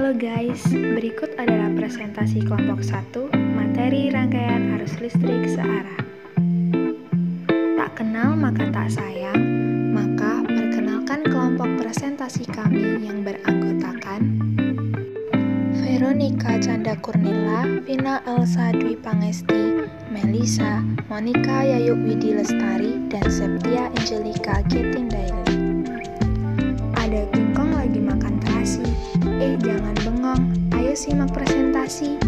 Halo guys, berikut adalah presentasi kelompok 1 materi rangkaian arus listrik searah. Tak kenal maka tak sayang, maka perkenalkan kelompok presentasi kami yang beranggotakan Veronica Canda Kurnila, Vina Elsa Dwi Pangesti, Melisa, Monica Yayu Widi Lestari, dan Septia Angelika Getindaili. Ada Kingkong lagi makan terasi. Jangan bengong, ayo simak presentasi.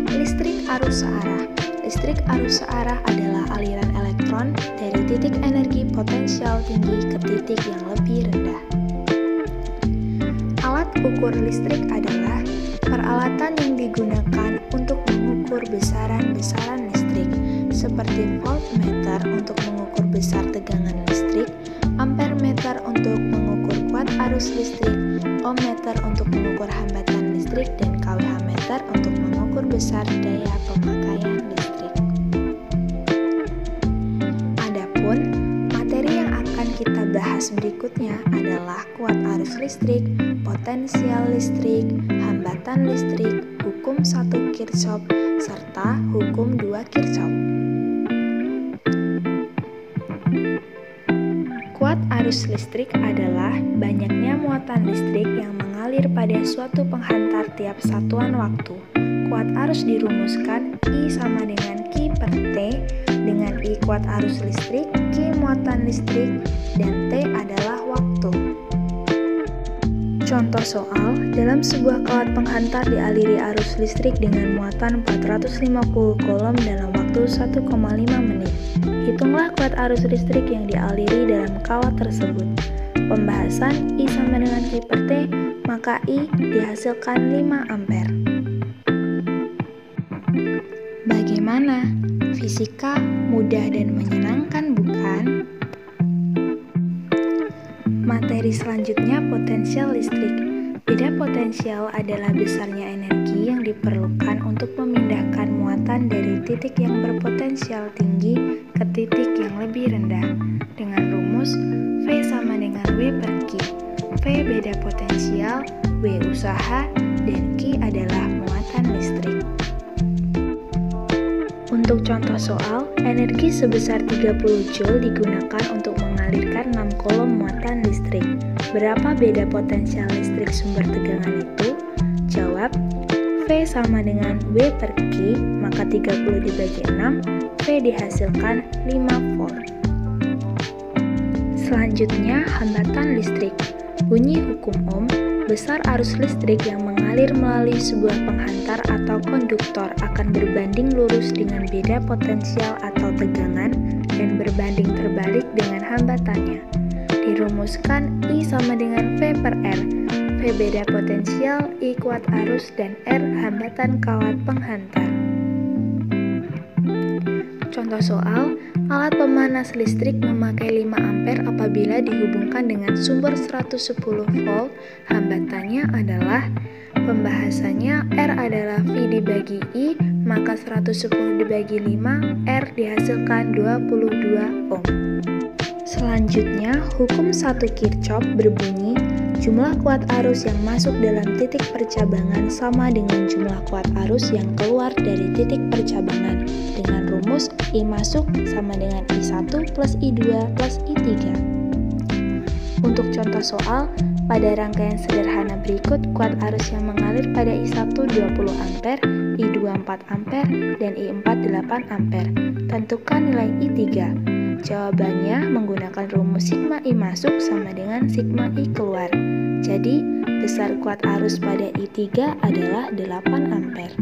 Listrik arus searah. Listrik arus searah adalah aliran elektron dari titik energi potensial tinggi ke titik yang lebih rendah. Alat ukur listrik adalah peralatan yang digunakan untuk mengukur besaran-besaran listrik, seperti voltmeter untuk mengukur besar tegangan listrik, ampermeter untuk mengukur kuat arus listrik, ohmmeter untuk mengukur hambatan listrik, dan kWh meter untuk mengukur besar daya pemakaian listrik. Adapun materi yang akan kita bahas berikutnya adalah kuat arus listrik, potensial listrik, hambatan listrik, hukum 1 Kirchhoff, serta hukum 2 Kirchhoff. Kuat arus listrik adalah banyaknya muatan listrik yang mengalir pada suatu penghantar tiap satuan waktu. Kuat arus dirumuskan I sama dengan Q per T, dengan I kuat arus listrik, Q muatan listrik, dan T adalah waktu. Contoh soal, dalam sebuah kawat penghantar dialiri arus listrik dengan muatan 450 coulomb dalam waktu 1,5 menit. Hitunglah kuat arus listrik yang dialiri dalam kawat tersebut. Pembahasan I sama dengan Q per T, maka I dihasilkan 5 ampere. Bagaimana? Fisika mudah dan menyenangkan, bukan? Materi selanjutnya potensial listrik. Beda potensial adalah besarnya energi yang diperlukan untuk memindahkan muatan dari titik yang berpotensial tinggi ke titik yang lebih rendah. Dengan rumus V sama dengan W per Q. V beda potensial, W usaha, dan Q adalah muatan listrik. Untuk contoh soal, energi sebesar 30 Joule digunakan untuk mengalirkan 6 coulomb muatan listrik. Berapa beda potensial listrik sumber tegangan itu? Jawab, V sama dengan W per Q, maka 30 dibagi 6, V dihasilkan 5 volt. Selanjutnya, hambatan listrik. Bunyi hukum Ohm, besar arus listrik yang mengalir melalui sebuah penghantar atau konduktor akan berbanding lurus dengan beda potensial atau tegangan dan berbanding terbalik dengan hambatannya. Dirumuskan I sama dengan V per R. V beda potensial, I kuat arus, dan R hambatan kawat penghantar. Contoh soal, alat pemanas listrik memakai 5 ampere apabila dihubungkan dengan sumber 110 volt. Hambatannya adalah, pembahasannya R adalah V dibagi I, maka 110 dibagi 5, R dihasilkan 22 ohm. Selanjutnya, hukum 1 Kirchhoff berbunyi, jumlah kuat arus yang masuk dalam titik percabangan sama dengan jumlah kuat arus yang keluar dari titik percabangan, dengan rumus I masuk sama dengan I1 plus I2 plus I3. Untuk contoh soal, pada rangkaian sederhana berikut, kuat arus yang mengalir pada I1 20 ampere, I2 4 ampere, dan I4 8 ampere. Tentukan nilai I3. Jawabannya menggunakan rumus sigma I masuk sama dengan sigma I keluar. Jadi, besar kuat arus pada I3 adalah 8 ampere.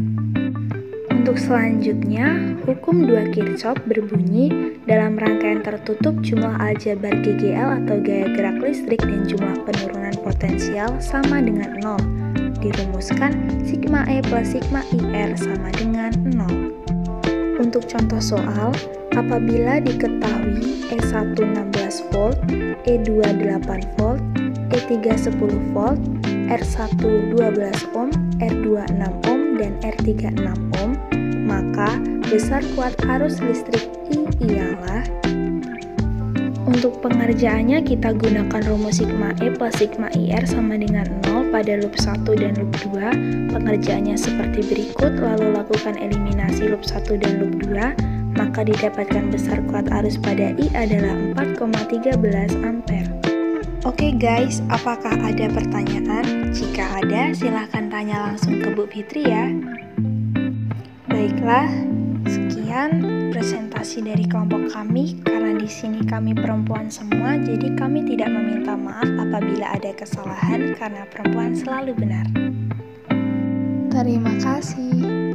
Untuk selanjutnya, hukum 2 Kirchhoff berbunyi, dalam rangkaian tertutup jumlah aljabar GGL atau gaya gerak listrik dan jumlah penurunan potensial sama dengan 0. Dirumuskan sigma E plus sigma IR sama dengan 0. Untuk contoh soal, apabila diketahui E1 16 volt, E2 8 volt, E3 10 volt, R1 12 ohm, R2 6 ohm, dan R3 6 ohm, maka besar kuat arus listrik I ialah. Untuk pengerjaannya kita gunakan rumus sigma E plus sigma IR sama dengan 0 pada loop 1 dan loop 2. Pengerjaannya seperti berikut, lalu lakukan eliminasi loop 1 dan loop 2, maka didapatkan besar kuat arus pada I adalah 4,13 ampere. Oke guys, apakah ada pertanyaan? Jika ada, silahkan tanya langsung ke Bu Fitri ya. Baiklah, sekian presentasi dari kelompok kami. Karena di sini kami perempuan semua, jadi kami tidak meminta maaf apabila ada kesalahan karena perempuan selalu benar. Terima kasih.